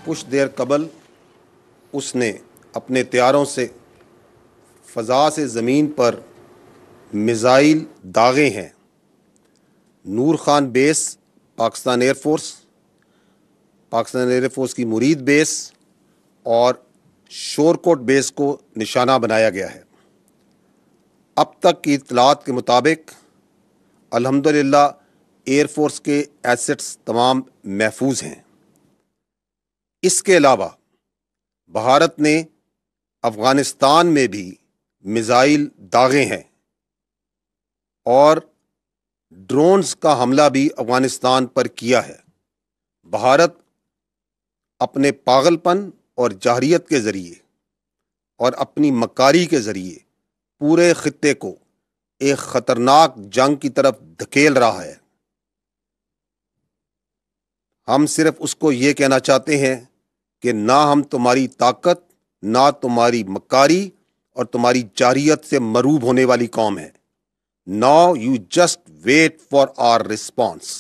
کچھ دیر قبل اس نے اپنے طیاروں سے فضا سے زمین پر میزائل داغے ہیں۔ نور خان بیس پاکستان ایئر فورس کی مرید بیس اور شورکوٹ بیس کو نشانہ بنایا گیا ہے۔ اب تک کی اطلاعات کے مطابق الحمدللہ ایئر فورس کے ایسٹس تمام محفوظ ہیں۔ اس کے علاوہ بھارت نے افغانستان میں بھی میزائل داغے ہیں اور ڈرونز کا حملہ بھی افغانستان پر کیا ہے۔ بھارت اپنے پاگل پن اور جارحیت کے ذریعے اور اپنی مکاری کے ذریعے پورے خطے کو ایک خطرناک جنگ کی طرف دھکیل رہا ہے۔ ہم صرف اس کو یہ کہنا چاہتے ہیں کہ نہ ہم تمہاری طاقت، نہ تمہاری مکاری اور تمہاری جارحیت سے مروب ہونے والی قوم ہے۔ Now you just wait for our response.